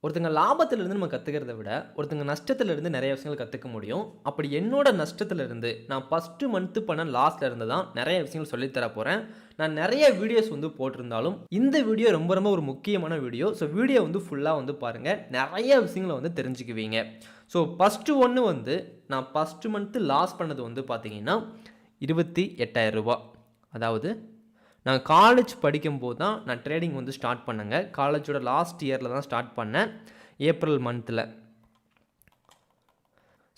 ஒருத்தங்க லாபத்திலிருந்து நம்ம கத்துக்கிறத விட, ஒருத்தங்க நஷ்டத்திலிருந்து நெறைய விஷயங்கள் கத்துக்க முடியும். அப்படி என்னோட நஷ்டத்திலிருந்து நான் ஃபர்ஸ்ட் மந்த் பண்ண லாஸ்ல இருந்து தான் நெறைய விஷயங்கள் சொல்லி தர போறேன். நான் நெறைய வீடியோஸ் போட்டிருந்தாலும், இந்த வீடியோ ரொம்ப ரொம்ப ஒரு முக்கியமான வீடியோ. ஸோ வீடியோ ஃபுல்லா பாருங்க. நெறைய விஷயங்கள தெரிஞ்சுக்குவீங்க. ஸோ ஃபர்ஸ்ட் ஒண்ணு நான் ஃபர்ஸ்ட் மந்த் லாஸ் பண்ணது பார்த்தீங்கன்னா, ரூ. 28,000. அதாவது நான் காலேஜ் படிக்கும்போது தான் நான் ட்ரேடிங் ஸ்டார்ட் பண்ணேங்க. காலேஜோட லாஸ்ட் இயர்ல தான் ஸ்டார்ட் பண்ணேன். ஏப்ரல் மந்த்ல.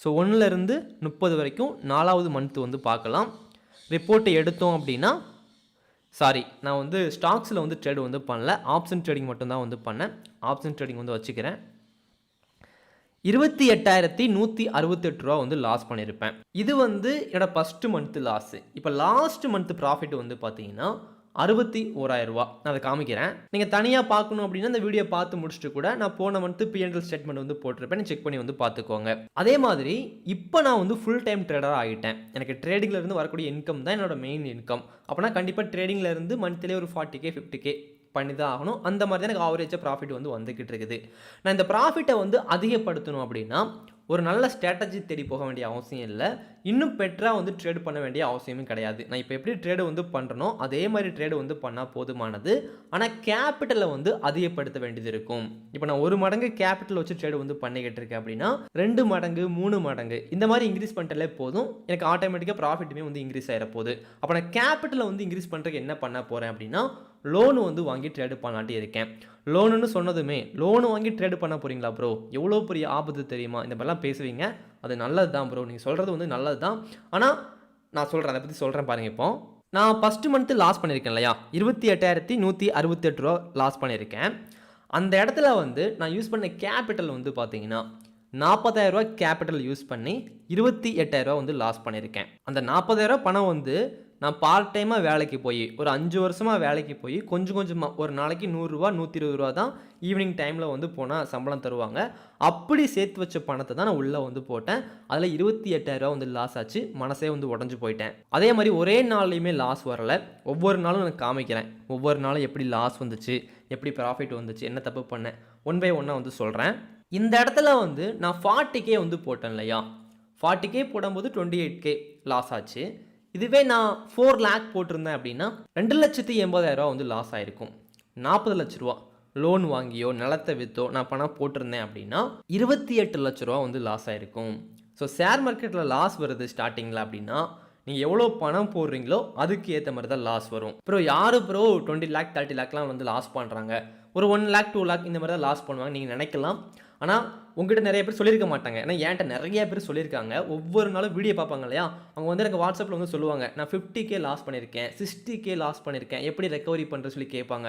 ஸோ 1லேருந்து 30 வரைக்கும் 4வது மந்த் பார்க்கலாம். ரிப்போர்ட் எடுத்தோம் அப்படின்னா சாரி நான் ஸ்டாக்ஸில் ட்ரேட் பண்ணல. ஆப்ஷன் ட்ரேடிங் மட்டும் தான் பண்ணேன். ஆப்ஷன் ட்ரேடிங் வச்சுக்கிறேன். ரூ. 28,168 லாஸ் பண்ணியிருப்பேன். இது என்னோட ஃபர்ஸ்ட் மந்த் லாஸ். இப்போ லாஸ்ட் மந்த் ப்ராஃபிட் பார்த்தீங்கன்னா ரூ. 61,000. நான் அதை காமிக்கிறேன். நீங்கள் தனியாக பார்க்கணும் அப்படின்னா இந்த வீடியோ பார்த்து முடிச்சுட்டு கூட நான் போன மந்த் P&L ஸ்டேட்மெண்ட் போட்டிருப்பேன். செக் பண்ணி பார்த்துக்கோங்க. அதே மாதிரி இப்போ நான் ஃபுல் டைம் ட்ரேடராக ஆகிட்டேன். எனக்கு ட்ரேடிங்ல இருந்து வரக்கூடிய இன்கம் தான் என்னோட மெயின் இன்கம். அப்போனா கண்டிப்பாக ட்ரேடிங்ல இருந்து மந்த்லி ஒரு 40K 50K பண்ணி தான் ஆகணும். அந்த மாதிரி தான் எனக்கு ஆவரேஜாக ப்ராஃபிட் வந்துக்கிட்டு இருக்குது. நான் இந்த ப்ராஃபிட்டை அதிகப்படுத்தணும் அப்படின்னா ஒரு நல்ல ஸ்ட்ராட்டஜி தேடி போக வேண்டிய அவசியம் இல்லை. இன்னும் பெட்டராக ட்ரேட் பண்ண வேண்டிய அவசியமும் கிடையாது. நான் இப்போ எப்படி ட்ரேடு பண்ணுறனோ அதே மாதிரி ட்ரேடு பண்ணால் போதுமானது. ஆனால் கேபிட்டலை அதிகப்படுத்த வேண்டியது இருக்கும். இப்போ நான் 1 மடங்கு கேபிட்டல் வச்சு ட்ரேடு பண்ணிக்கிட்டு இருக்கேன் அப்படின்னா 2 மடங்கு 3 மடங்கு இந்த மாதிரி இன்க்ரீஸ் பண்ணிட்டாலே போதும். எனக்கு ஆட்டோமேட்டிக்காக ப்ராஃபிட்டுமே இன்க்ரீஸ் ஆகிட போகுது. அப்போ நான் கேபிட்டலை இன்க்ரீஸ் பண்ணுறதுக்கு என்ன பண்ண போகிறேன் அப்படின்னா லோனு வாங்கி ட்ரேடு பண்ணலாட்டி இருக்கேன். லோனுன்னு சொன்னதுமே லோனு வாங்கி ட்ரேடு பண்ண போகிறீங்களா ப்ரோ, எவ்வளோ பெரிய ஆபத்து தெரியுமா, இந்த மாதிரிலாம் பேசுவீங்க. அது நல்லது தான் ப்ரோ, நீங்கள் சொல்கிறது நல்லது தான். ஆனால் நான் சொல்கிறேன், அதை பற்றி சொல்கிறேன் பாருங்கள். இப்போ நான் ஃபஸ்ட்டு மந்த்து லாஸ் பண்ணியிருக்கேன் இல்லையா, ரூ. 28,168 லாஸ் பண்ணியிருக்கேன். அந்த இடத்துல நான் யூஸ் பண்ண கேபிட்டல் பார்த்தீங்கன்னா ரூ. 40,000 கேபிட்டல் யூஸ் பண்ணி ரூ. 28,000 லாஸ் பண்ணியிருக்கேன். அந்த 40,000 பணம் நான் பார்ட் டைமாக வேலைக்கு போய் ஒரு 5 வருஷமாக வேலைக்கு போய் கொஞ்சம் கொஞ்சமாக ஒரு நாளைக்கு ரூ. 100 120 தான் ஈவினிங் டைமில் போனால் சம்பளம் தருவாங்க. அப்படி சேர்த்து வச்ச பணத்தை தான் நான் உள்ளே போட்டேன். அதில் ரூ. 28,000 லாஸ் ஆச்சு. மனசே உடஞ்சு போயிட்டேன். அதே மாதிரி ஒரே நாள்லையுமே லாஸ் வரலை. ஒவ்வொரு நாளும் நான் காமிக்கிறேன். ஒவ்வொரு நாளும் எப்படி லாஸ் வந்துச்சு, எப்படி ப்ராஃபிட் வந்துச்சு, என்ன தப்பு பண்ணேன், ஒன் பை ஒன்னாக சொல்கிறேன். இந்த இடத்துல நான் 40K போட்டேன் இல்லையா, 40K போடும்போது 28K லாஸ் ஆச்சு. இதுவே நான் 4 lakh போட்டிருந்தேன் அப்படின்னா 2,80,000 லாஸ் ஆயிருக்கும். 40 லட்ச ரூபா லோன் வாங்கியோ நிலத்தை விற்றோ நான் பணம் போட்டிருந்தேன் அப்படின்னா 28 லட்ச ரூபா லாஸ் ஆயிருக்கும். ஸோ ஷேர் மார்க்கெட்டில் லாஸ் வருது ஸ்டார்டிங்கில் அப்படின்னா நீங்கள் எவ்வளோ பணம் போடுறீங்களோ அதுக்கு ஏற்ற மாதிரி தான் லாஸ் வரும். ப்ரோ யார் ப்ரோ 20 lakh 30 lakh லாஸ் பண்ணுறாங்க, ஒரு 1 lakh 2 lakh இந்த மாதிரி தான் லாஸ் பண்ணுவாங்க நீங்கள் நினைக்கலாம். ஆனால் உங்கள்கிட்ட நிறைய பேர் சொல்லியிருக்க மாட்டாங்க. ஏன்னா என்கிட்ட நிறைய பேர் சொல்லியிருக்காங்க. ஒவ்வொரு நாளும் வீடியோ பார்ப்பாங்க இல்லையா, அவங்க எனக்கு வாட்ஸ்அப்பில் சொல்லுவாங்க, நான் 50K லாஸ் பண்ணியிருக்கேன், 60K லாஸ் பண்ணியிருக்கேன், எப்படி ரெக்கவரி பண்ணுறது சொல்லி கேட்பாங்க.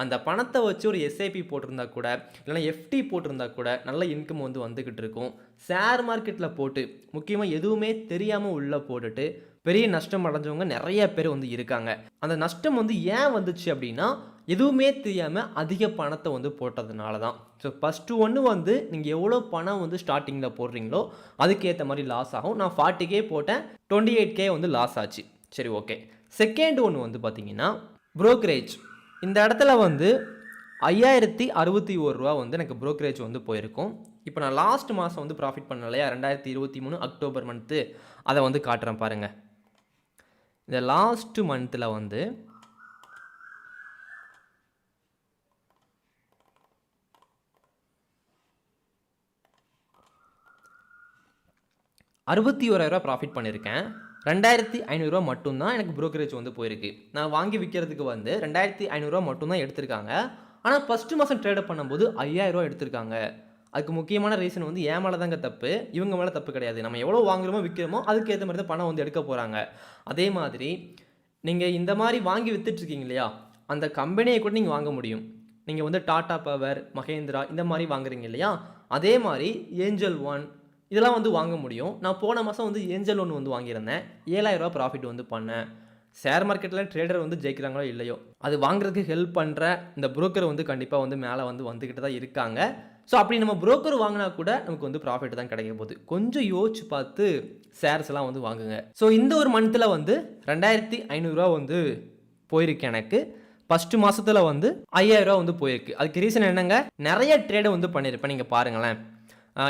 அந்த பணத்தை வச்சு ஒரு SIP போட்டிருந்தா கூட இல்லைனா FD போட்டிருந்தா கூட நல்ல இன்கம் வந்துக்கிட்டு இருக்கும். ஷேர் மார்க்கெட்டில் போட்டு முக்கியமாக எதுவுமே தெரியாமல் உள்ளே போட்டுட்டு பெரிய நஷ்டம் அடைஞ்சவங்க நிறைய பேர் இருக்காங்க. அந்த நஷ்டம் ஏன் வந்துச்சு அப்படின்னா எதுவுமே தெரியாமல் அதிக பணத்தை போட்டதுனால தான். ஸோ ஃபஸ்ட்டு ஒன்று நீங்கள் எவ்வளோ பணம் ஸ்டார்டிங்கில் போடுறீங்களோ அதுக்கேற்ற மாதிரி லாஸ் ஆகும். நான் 40K போட்டேன், 28K லாஸ் ஆச்சு. சரி ஓகே. செகண்ட் ஒன்று பார்த்தீங்கன்னா ப்ரோக்கரேஜ். இந்த இடத்துல 5,061 ரூபா எனக்கு ப்ரோக்கரேஜ் போயிருக்கும். இப்போ நான் லாஸ்ட் மாதம் ப்ராஃபிட் பண்ணேன் இல்லையா, 2023 அக்டோபர் மந்த்து, அதை காட்டுறேன் பாருங்கள். இந்த லாஸ்ட் மந்த்தில் 61,000 ப்ராஃபிட் பண்ணியிருக்கேன். 2,500 மட்டும்தான் எனக்கு ப்ரோக்கரேஜ் போயிருக்கு. நான் வாங்கி விற்கிறதுக்கு 2,500 மட்டும்தான் எடுத்திருக்காங்க. ஆனால் ஃபஸ்ட்டு மாதம் ட்ரேட் பண்ணும்போது 5,000 எடுத்திருக்காங்க. அதுக்கு முக்கியமான ரீசன் என் மேலே தாங்க தப்பு, இவங்க மேலே தப்பு கிடையாது. நம்ம எவ்வளோ வாங்குறோமோ விற்கிறோமோ அதுக்கு ஏற்ற மாதிரி தான் பணம் எடுக்க போகிறாங்க. அதே மாதிரி நீங்கள் இந்த மாதிரி வாங்கி விற்றுட்ருக்கீங்க இல்லையா, அந்த கம்பெனியை கூட நீங்கள் வாங்க முடியும். நீங்கள் டாடா பவர், மகேந்திரா இந்த மாதிரி வாங்குறீங்க இல்லையா, அதே மாதிரி ஏஞ்சல் ஒன் இதெல்லாம் வாங்க முடியும். நான் போன மாதம் ஏஞ்சல் ஒன்று வாங்கியிருந்தேன். 7,000 ப்ராஃபிட் பண்ணேன். ஷேர் மார்க்கெட்டில் ட்ரேடர் ஜெயிக்கிறாங்களோ இல்லையோ, அது வாங்குறதுக்கு ஹெல்ப் பண்ணுற இந்த புரோக்கர் கண்டிப்பாக மேலே வந்துக்கிட்டு தான் இருக்காங்க. ஸோ அப்படி நம்ம புரோக்கர் வாங்கினா கூட நமக்கு ப்ராஃபிட் தான் கிடைக்க போகுது. கொஞ்சம் யோசிச்சு பார்த்து ஷேர்ஸ் எல்லாம் வாங்குங்க. ஸோ இந்த ஒரு மந்த்தில் 2,500 போயிருக்கு எனக்கு. ஃபஸ்ட்டு மாதத்தில் வந்து 5000 ரூபா வந்து போயிருக்கு. அதுக்கு ரீசன் என்னங்க, நிறைய ட்ரேடு வந்து பண்ணியிருப்பேன். நீங்கள் பாருங்களேன்,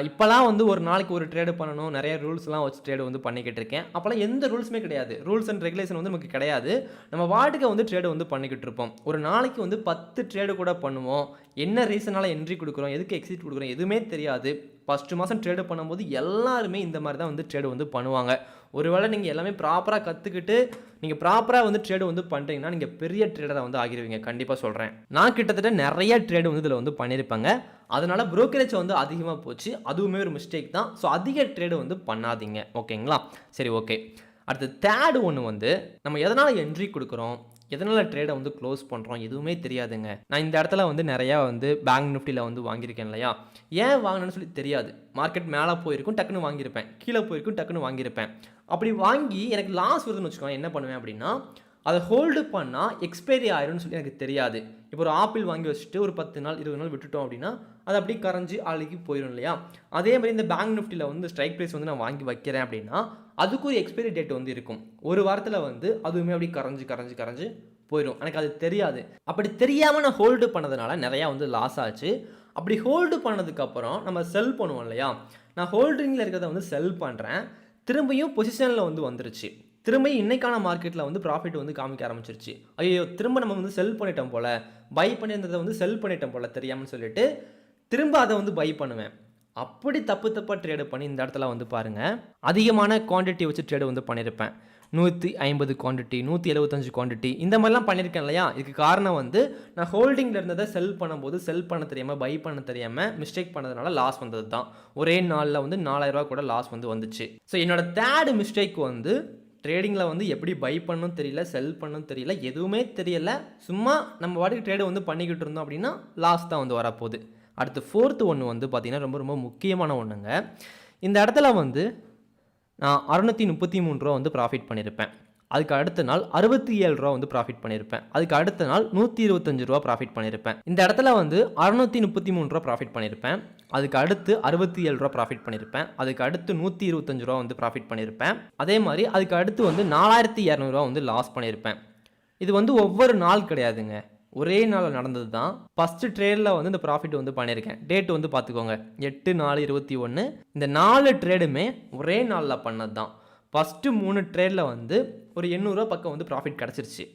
இப்போலாம் வந்து ஒரு நாளைக்கு ஒரு ட்ரேடு பண்ணணும், நிறைய ரூல்ஸ்லாம் வச்சு ட்ரேடு வந்து பண்ணிக்கிட்டு இருக்கேன். அப்போலாம் எந்த ரூல்ஸுமே கிடையாது. ரூல்ஸ் அண்ட் ரெகுலேஷன் வந்து நமக்கு கிடையாது. நம்ம வாட்டுக்கு வந்து ட்ரேடு வந்து பண்ணிக்கிட்டு இருப்போம். ஒரு நாளைக்கு வந்து 10 ட்ரேடு கூட பண்ணுவோம். என்ன ரீசனால என்ட்ரி கொடுக்குறோம், எதுக்கு எக்ஸிட் கொடுக்குறோம் எதுவுமே தெரியாது. ஃபஸ்ட்டு மாதம் ட்ரேடு பண்ணும்போது எல்லாருமே இந்த மாதிரி தான் வந்து ட்ரேடு வந்து பண்ணுவாங்க. ஒருவேளை நீங்கள் எல்லாமே ப்ராப்பராக கற்றுக்கிட்டு நீங்கள் ப்ராப்பராக வந்து ட்ரேடு வந்து பண்ணுறீங்கன்னா நீங்கள் பெரிய ட்ரேடராக வந்து ஆகிடுவீங்க. கண்டிப்பாக சொல்கிறேன். நான் கிட்டத்தட்ட நிறைய ட்ரேடு வந்து இதில் வந்து பண்ணியிருப்பேங்க. அதனால் ப்ரோக்கரேஜ் வந்து அதிகமாக போச்சு. அதுவுமே ஒரு மிஸ்டேக் தான். ஸோ அதிக ட்ரேடு வந்து பண்ணாதீங்க. ஓகேங்களா? சரி, ஓகே. அடுத்து தேர்டு ஒன்று வந்து நம்ம எதனால் என்ட்ரி கொடுக்குறோம், எதனால் ட்ரேடை வந்து க்ளோஸ் பண்ணுறோம் எதுவுமே தெரியாதுங்க. நான் இந்த இடத்துல வந்து நிறையா வந்து பேங்க் நிஃப்டியில் வந்து வாங்கியிருக்கேன் இல்லையா, ஏன் வாங்கினேன்னு சொல்லி தெரியாது. மார்க்கெட் மேலே போயிருக்கும் டக்குன்னு வாங்கியிருப்பேன், கீழே போயிருக்கும் டக்குன்னு வாங்கியிருப்பேன். அப்படி வாங்கி எனக்கு லாஸ் வருதுன்னு வச்சுக்கோங்க, என்ன பண்ணுவேன் அப்படின்னா அதை ஹோல்டு பண்ணால் எக்ஸ்பைரி ஆயிரும்னு சொல்லி எனக்கு தெரியாது. இப்போ ஒரு ஆப்பிள் வாங்கி வச்சுட்டு ஒரு 10 நாள் 20 நாள் விட்டுட்டோம் அப்படின்னா அது அப்படியே கரைஞ்சி ஆளுக்கு போயிடும் இல்லையா. அதே மாதிரி இந்த பேங்க் நிஃப்டியில் வந்து ஸ்ட்ரைக் ப்ரைஸ் வந்து நான் வாங்கி வைக்கிறேன் அப்படின்னா அதுக்கு ஒரு எக்ஸ்பைரி டேட் வந்து இருக்கும். ஒரு வாரத்தில் வந்து அதுவுமே அப்படியே கரைஞ்சி போயிடும். எனக்கு அது தெரியாது. அப்படி தெரியாமல் நான் ஹோல்டு பண்ணதுனால நிறையா வந்து லாஸ் ஆச்சு. அப்படி ஹோல்டு பண்ணதுக்கப்புறம் நம்ம செல் பண்ணுவோம் இல்லையா, நான் ஹோல்டிங்கில் இருக்கிறத வந்து செல் பண்ணுறேன். திரும்பியும் பொசிஷனில் வந்து வந்துருச்சு. திரும்ப இன்னைக்கான மார்க்கெட்டில் வந்து ப்ராஃபிட் வந்து காமிக்க ஆரம்பிச்சிருச்சு. ஐயோ, திரும்ப நம்ம வந்து செல் பண்ணிட்டோம் போல், பை பண்ணியிருந்ததை வந்து செல் பண்ணிட்டோம் போல் தெரியாமல் சொல்லிட்டு திரும்ப அதை வந்து பை பண்ணுவேன். அப்படி தப்பாக ட்ரேடு பண்ணி இந்த இடத்துல வந்து பாருங்கள், அதிகமான குவான்டிட்டி வச்சு ட்ரேடு வந்து பண்ணியிருப்பேன். 150 குவான்டிட்டி, 175 குவான்டிட்டி இந்த மாதிரிலாம் பண்ணியிருக்கேன் இல்லையா. இதுக்கு காரணம் வந்து நான் ஹோல்டிங்கில் இருந்ததை செல் பண்ணும்போது செல் பண்ண தெரியாமல் பை பண்ண தெரியாமல் மிஸ்டேக் பண்ணதுனால லாஸ் வந்தது தான். ஒரே நாளில் வந்து 4000 ரூபா கூட லாஸ் வந்து வந்துச்சு. ஸோ என்னோட தேர்டு மிஸ்டேக் வந்து ட்ரேடிங்கில் வந்து எப்படி பை பண்ணணும் தெரியல, செல் பண்ணணும் தெரியல, எதுவுமே தெரியல. சும்மா நம்ம வாட்டுக்கு ட்ரேடு வந்து பண்ணிக்கிட்டு இருந்தோம் அப்படின்னா லாஸ் தான் வந்து வரப்போகுது. அடுத்து ஃபோர்த்து ஒன்று வந்து பார்த்திங்கன்னா ரொம்ப ரொம்ப முக்கியமான ஒன்றுங்க. இந்த இடத்துல வந்து நான் 633 ரூபா வந்து ப்ராஃபிட் பண்ணியிருப்பேன். அதுக்கு அடுத்த நாள் 67 ரூபா வந்து ப்ராஃபிட் பண்ணியிருப்பேன். அதுக்கு அடுத்த நாள் 125 ரூபா ப்ராஃபிட் பண்ணியிருப்பேன். இந்த இடத்துல வந்து 633 ரூபா ப்ராஃபிட் பண்ணியிருப்பேன். அதுக்கு அடுத்து 67 ரூபா ப்ராஃபிட் பண்ணியிருப்பேன். அதுக்கு அடுத்து 125 ரூபா வந்து ப்ராஃபிட் பண்ணியிருப்பேன். அதே மாதிரி அதுக்கு அடுத்து வந்து 4200 ரூபா வந்து லாஸ் பண்ணியிருப்பேன். இது வந்து ஒவ்வொரு நாள் கிடையாதுங்க, ஒரே நாள் நடந்தது தான். ஃபஸ்ட்டு ட்ரேடில் வந்து இந்த ப்ராஃபிட் வந்து பண்ணியிருக்கேன். டேட் வந்து பார்த்துக்கோங்க, 8/4/21. இந்த 4 ட்ரேடுமே ஒரே நாளில் பண்ணது தான். ஃபஸ்ட்டு 3 ட்ரேடில் வந்து ஒரு 800 ரூபா பக்கம் வந்து ப்ராஃபிட் கிடச்சிருச்சு.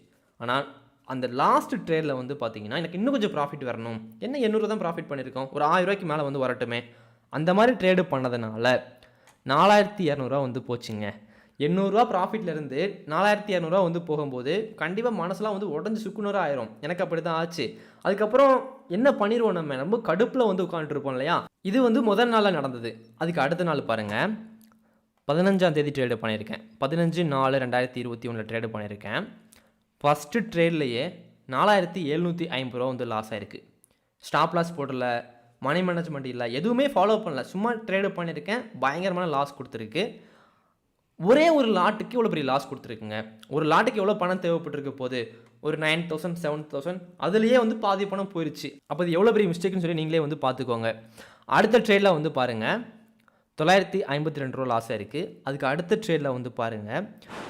ஆனால் அந்த லாஸ்ட் ட்ரேடில் வந்து பார்த்தீங்கன்னா எனக்கு இன்னும் கொஞ்சம் ப்ராஃபிட் வரணும். என்ன 800 தான் ப்ராஃபிட் பண்ணியிருக்கோம், ஒரு 1000 ரூபாய்க்கு மேலே வந்து வரட்டுமே. அந்த மாதிரி ட்ரேடு பண்ணதுனால 4200 ரூபா வந்து போச்சுங்க. 800 ரூபா ப்ராஃபிட்லேருந்து 4200 ரூபா வந்து போகும்போது கண்டிப்பாக மனசுலாம் வந்து உடஞ்சி சுக்குநூறாக ஆயிரும். எனக்கு அப்படி தான் ஆச்சு. அதுக்கப்புறம் என்ன பண்ணிடுவோம், நம்ம ரொம்ப கடுப்பில் வந்து உட்காந்துருப்போம் இல்லையா. இது வந்து முதல் நாளில் நடந்தது. அதுக்கு அடுத்த நாள் பாருங்கள், 15ஆம் தேதி ட்ரேடு பண்ணியிருக்கேன். 15/4/2021 ட்ரேடு பண்ணியிருக்கேன். ஃபஸ்ட்டு ட்ரேட்லேயே 4750 ரூபா வந்து லாஸ் ஆகிருக்கு. ஸ்டாப் லாஸ் போடல, மணி மேனேஜ்மெண்ட் இல்லை, எதுவுமே ஃபாலோ பண்ணல, சும்மா ட்ரேடு பண்ணியிருக்கேன். பயங்கரமான லாஸ் கொடுத்துருக்கு. ஒரே ஒரு லாட்டுக்கு இவ்வளோ பெரிய லாஸ் கொடுத்துருக்குங்க. ஒரு லாட்டுக்கு எவ்வளோ பணம் தேவைப்பட்டிருக்கு போது, ஒரு 9000 7000, அதுலேயே வந்து பாதி பணம் போயிடுச்சு. அப்போ இது எவ்வளோ பெரிய மிஸ்டேக்னு சொல்லி நீங்களே வந்து பார்த்துக்கோங்க. அடுத்த ட்ரேடில் வந்து பாருங்கள், 952 ரூபா லாஸ் ஆகிருக்கு. அதுக்கு அடுத்த ட்ரேடில் வந்து பாருங்கள்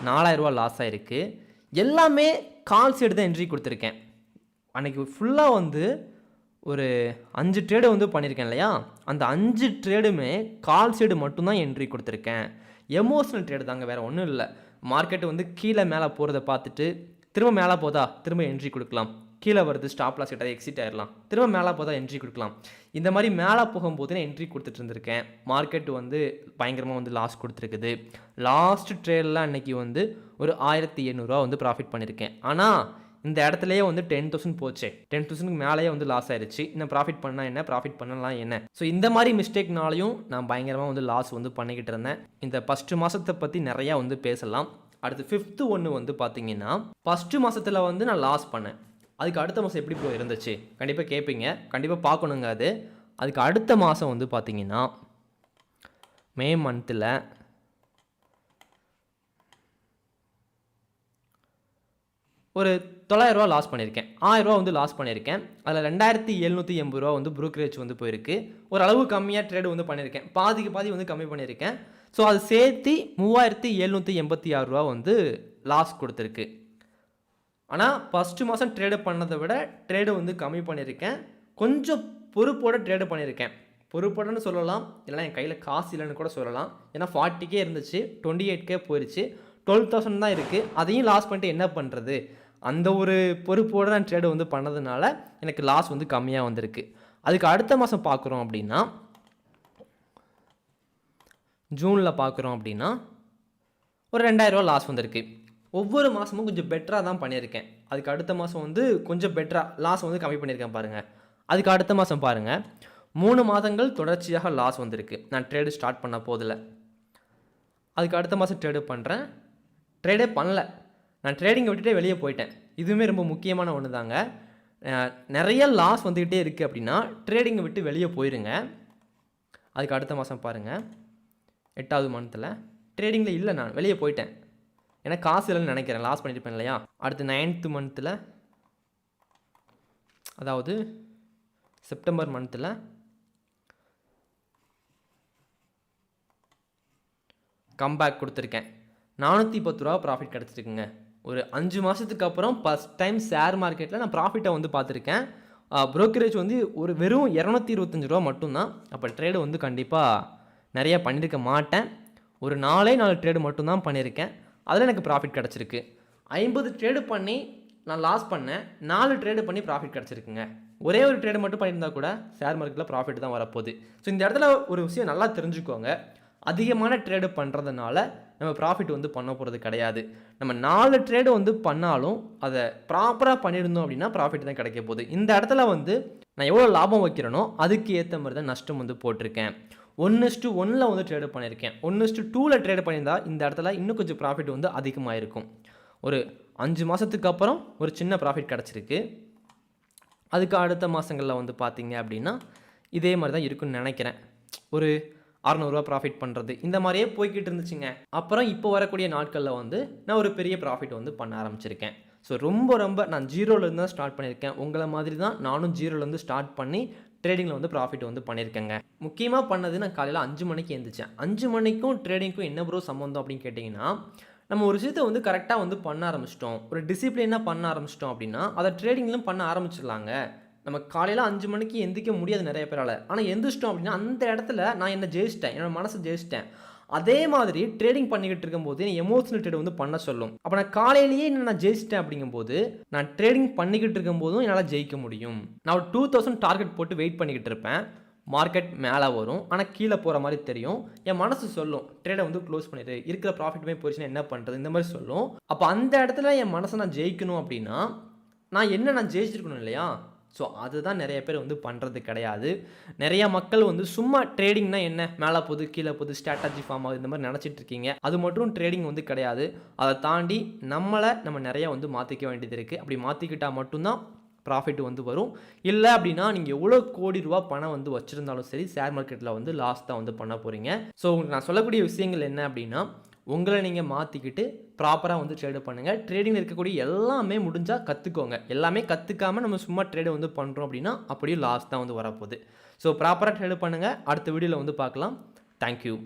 4000 ரூபா லாஸ் ஆகிருக்கு. எல்லாமே கால் சைடு தான் என்ட்ரி கொடுத்துருக்கேன். அன்றைக்கி ஃபுல்லாக வந்து ஒரு 5 ட்ரேடு வந்து பண்ணியிருக்கேன் இல்லையா, அந்த 5 ட்ரேடுமே கால் சைடு மட்டும்தான் என்ட்ரி கொடுத்துருக்கேன். எமோஷனல் ட்ரேடு தாங்க, வேறு ஒன்றும் இல்லை. மார்க்கெட்டு வந்து கீழே மேலே போகிறத பார்த்துட்டு திரும்ப மேலே போதா திரும்ப என்ட்ரி கொடுக்கலாம், கீழே வருது ஸ்டாப் லாஸ் கிட்ட எக்ஸிட் ஆயிடலாம், திரும்ப மேலே போதா என்ட்ரி கொடுக்கலாம். இந்த மாதிரி மேலே போகும்போது நான் என்ட்ரி கொடுத்துட்டு இருந்திருக்கேன். மார்க்கெட் வந்து பயங்கரமாக வந்து லாஸ் கொடுத்துருக்குது. லாஸ்ட் ட்ரேடில் அன்றைக்கி வந்து ஒரு 1800 ரூபா வந்து ப்ராஃபிட் பண்ணியிருக்கேன். ஆனால் இந்த இடத்துலையே வந்து 10,000 போச்சே, 10,000க்கு மேலேயே வந்து லாஸ் ஆயிடுச்சு. இன்னும் ப்ராஃபிட் பண்ணால் என்ன, ப்ராஃபிட் பண்ணலாம் என்ன. ஸோ இந்த மாதிரி மிஸ்டேக்னாலையும் நான் பயங்கரமாக வந்து லாஸ் வந்து பண்ணிக்கிட்டு இருந்தேன். இந்த ஃபஸ்ட்டு மாதத்தை பற்றி நிறையா வந்து பேசலாம். அடுத்து 5th ஒன்று வந்து பார்த்தீங்கன்னா, ஃபஸ்ட்டு மாதத்தில் வந்து நான் லாஸ் பண்ணேன். அதுக்கு அடுத்த மாதம் எப்படி போய் இருந்துச்சு கண்டிப்பாக கேட்பீங்க, கண்டிப்பாக பார்க்கணுங்க அது. அதுக்கு அடுத்த மாதம் வந்து பார்த்தீங்கன்னா மே மந்தில் ஒரு 900 ரூபா லாஸ் பண்ணியிருக்கேன். 1000 ரூபா வந்து லாஸ் பண்ணியிருக்கேன். அதில் 2780 ரூபா வந்து ப்ரோக்கரேஜ் வந்து போயிருக்கு. ஒரு அளவு கம்மியாக ட்ரேடு வந்து பண்ணியிருக்கேன், பாதிக்கு பாதி வந்து கம்மி பண்ணியிருக்கேன். ஸோ அது சேர்த்து 3786 ரூபா வந்து லாஸ் கொடுத்துருக்கு. ஆனால் ஃபஸ்ட்டு மாதம் ட்ரேடு பண்ணதை விட ட்ரேடு வந்து கம்மி பண்ணியிருக்கேன். கொஞ்சம் பொறுப்போட ட்ரேடு பண்ணியிருக்கேன். பொறுப்போடன்னு சொல்லலாம், இல்லைனா என் கையில் காசு இல்லைன்னு கூட சொல்லலாம். ஏன்னா 40K இருந்துச்சு, 28K போயிடுச்சு, 12,000 தான் இருக்குது. அதையும் லாஸ் பண்ணிட்டு என்ன பண்ணுறது? அந்த ஒரு பொறுப்போடு நான் ட்ரேடு வந்து பண்ணதுனால எனக்கு லாஸ் வந்து கம்மியாக வந்திருக்கு. அதுக்கு அடுத்த மாதம் பார்க்குறோம் அப்படின்னா, ஜூனில் பார்க்குறோம் அப்படின்னா ஒரு 2000 லாஸ் வந்திருக்கு. ஒவ்வொரு மாதமும் கொஞ்சம் பெட்டராக தான் பண்ணியிருக்கேன். அதுக்கு அடுத்த மாதம் வந்து கொஞ்சம் பெட்டராக லாஸ் வந்து கம்மி பண்ணியிருக்கேன் பாருங்கள். அதுக்கு அடுத்த மாதம் பாருங்கள், 3 மாதங்கள் தொடர்ச்சியாக லாஸ் வந்திருக்கு நான் ட்ரேடு ஸ்டார்ட் பண்ண போதில். அதுக்கு அடுத்த மாதம் ட்ரேடு பண்ணுறேன், ட்ரேடே பண்ணல, நான் ட்ரேடிங்கை விட்டுட்டே வெளியே போயிட்டேன். இதுவுமே ரொம்ப முக்கியமான ஒன்று தாங்க. நிறைய லாஸ் வந்துக்கிட்டே இருக்குது அப்படின்னா ட்ரேடிங்கை விட்டு வெளியே போயிருங்க. அதுக்கு அடுத்த மாதம் பாருங்கள், 8வது மந்த்தில் ட்ரேடிங்கில் இல்லை, நான் வெளியே போயிட்டேன். ஏன்னா காசு இல்லைன்னு நினைக்கிறேன், லாஸ் பண்ணியிருப்பேன் இல்லையா. அடுத்து 9th மந்த்தில், அதாவது செப்டம்பர் மந்த்தில் கம்பேக் கொடுத்துருக்கேன். 410 ரூபா ப்ராஃபிட் கிடச்சிருக்குங்க. ஒரு 5 மாதத்துக்கு அப்புறம் ஃபஸ்ட் டைம் ஷேர் மார்க்கெட்டில் நான் ப்ராஃபிட்டை வந்து பார்த்துருக்கேன். ப்ரோக்கரேஜ் வந்து ஒரு வெறும் 225 ரூபா மட்டும்தான். அப்போ ட்ரேடு வந்து கண்டிப்பாக நிறைய பண்ணியிருக்க மாட்டேன். ஒரு 4 ட்ரேடு மட்டும்தான் பண்ணியிருக்கேன். அதில் எனக்கு ப்ராஃபிட் கிடச்சிருக்கு. 50 ட்ரேடு பண்ணி நான் லாஸ் பண்ணேன், 4 ட்ரேடு பண்ணி ப்ராஃபிட் கிடச்சிருக்குங்க. ஒரே ஒரு ட்ரேடு மட்டும் பண்ணியிருந்தா கூட ஷேர் மார்க்கெட்டில் ப்ராஃபிட் தான் வரப்போகுது. ஸோ இந்த இடத்துல ஒரு விஷயம் நல்லா தெரிஞ்சுக்கோங்க, அதிகமான ட்ரேடு பண்ணுறதுனால நம்ம ப்ராஃபிட் வந்து பண்ண போகிறது கிடையாது. நம்ம 4 ட்ரேடு வந்து பண்ணாலும் அதை ப்ராப்பராக பண்ணியிருந்தோம் அப்படின்னா ப்ராஃபிட் தான் கிடைக்க போகுது. இந்த இடத்துல வந்து நான் எவ்வளோ லாபம் வைக்கிறேனோ அதுக்கு ஏற்ற மாதிரி தான் நஷ்டம் வந்து போட்டிருக்கேன். 1:1 வந்து ட்ரேடு பண்ணியிருக்கேன். 1:2 ட்ரேடு பண்ணியிருந்தால் இந்த இடத்துல இன்னும் கொஞ்சம் ப்ராஃபிட் வந்து அதிகமாக இருக்கும். ஒரு 5 மாதத்துக்கு அப்புறம் ஒரு சின்ன ப்ராஃபிட் கிடச்சிருக்கு. அதுக்கு அடுத்த மாதங்களில் வந்து பார்த்தீங்க அப்படின்னா இதே மாதிரி தான் இருக்குன்னு நினைக்கிறேன். ஒரு 600 ரூபா ப்ராஃபிட் பண்ணுறது இந்த மாதிரியே போய்கிட்டு இருந்துச்சுங்க. அப்புறம் இப்போ வரக்கூடிய நாட்களில் வந்து நான் ஒரு பெரிய ப்ராஃபிட் வந்து பண்ண ஆரம்பிச்சிருக்கேன். ஸோ ரொம்ப நான் ஜீரோலேருந்து தான் ஸ்டார்ட் பண்ணியிருக்கேன். உங்களை மாதிரி தான் நானும் ஜீரோலேருந்து ஸ்டார்ட் பண்ணி ட்ரேடிங்கில் வந்து ப்ராஃபிட் வந்து பண்ணியிருக்கேங்க. முக்கியமாக பண்ணது நான் காலையில் 5 மணிக்கு எழுந்திரிச்சேன். 5 மணிக்கும் ட்ரேடிங்க்கும் என்ன ப்ரோ சம்மந்தம் அப்படின்னு கேட்டிங்கன்னா, நம்ம ஒரு விஷயத்தை வந்து கரெக்டாக வந்து பண்ண ஆரம்பிச்சிட்டோம், ஒரு டிசிப்ளினாக பண்ண ஆரம்பிச்சிட்டோம் அப்படின்னா அதை ட்ரேடிங்லையும் பண்ண ஆரம்பிச்சிடலாங்க. நம்ம காலையில் 5 மணிக்கு எந்திரிக்க முடியாது நிறைய பேரால், ஆனால் எந்திரிச்சிட்டோம் அப்படின்னா அந்த இடத்துல நான் என்ன ஜெயிச்சிட்டேன், என்னோட மனசை ஜெயிச்சிட்டேன். அதே மாதிரி ட்ரேடிங் பண்ணிக்கிட்டு இருக்கும்போது எமோஷனல் ட்ரேட் வந்து பண்ண சொல்லும். அப்போ நான் காலையிலேயே நான் ஜெயிச்சிட்டேன் அப்படிங்கும்போது நான் ட்ரேடிங் பண்ணிக்கிட்டு இருக்கும்போதும் என்னால் ஜெயிக்க முடியும். நான் ஒரு 2000 டார்கெட் போட்டு வெயிட் பண்ணிக்கிட்டு இருப்பேன். மார்க்கெட் மேலே வரும், ஆனால் கீழே போகிற மாதிரி தெரியும். என் மனசு சொல்லும் ட்ரேடை வந்து க்ளோஸ் பண்ணிடு, இருக்கிற ப்ராஃபிட்டுமே போயிடுச்சுன்னா என்ன பண்ணுறது, இந்த மாதிரி சொல்லும். அப்போ அந்த இடத்துல என் மனசை நான் ஜெயிக்கணும் அப்படின்னா நான் ஜெயிச்சிருக்கணும் இல்லையா. ஸோ அதுதான் நிறைய பேர் வந்து பண்ணுறது கிடையாது. நிறைய மக்கள் வந்து சும்மா ட்ரேடிங்னா என்ன, மேலே போகுது கீழே போகுது ஸ்ட்ராட்டஜி ஃபார்ம் ஆகுது இந்த மாதிரி நினச்சிட்டு இருக்கீங்க. அது மட்டும் ட்ரேடிங் வந்து கிடையாது. அதை தாண்டி நம்ம நிறையா வந்து மாற்றிக்க வேண்டியது இருக்குது. அப்படி மாற்றிக்கிட்டால் மட்டும்தான் ப்ராஃபிட் வந்து வரும். இல்லை அப்படின்னா நீங்கள் எவ்வளோ கோடி ரூபா பணம் வந்து வச்சுருந்தாலும் சரி ஷேர் மார்க்கெட்டில் வந்து லாஸ் தான் வந்து பண்ண போகிறீங்க. ஸோ உங்களுக்கு நான் சொல்லக்கூடிய விஷயங்கள் என்ன அப்படின்னா, உங்களை நீங்கள் மாற்றிக்கிட்டு ப்ராப்பராக வந்து ட்ரேடு பண்ணுங்கள். ட்ரேடிங்கில் இருக்கக்கூடிய எல்லாமே முடிஞ்சால் கற்றுக்கோங்க. எல்லாமே கற்றுக்காமல் நம்ம சும்மா ட்ரேடு வந்து பண்ணுறோம் அப்படின்னா அப்படியே லாஸ் தான் வந்து வரப்போகுது. ஸோ ப்ராப்பராக ட்ரேடு பண்ணுங்கள். அடுத்த வீடியோவில் வந்து பார்க்கலாம். தேங்க்யூ.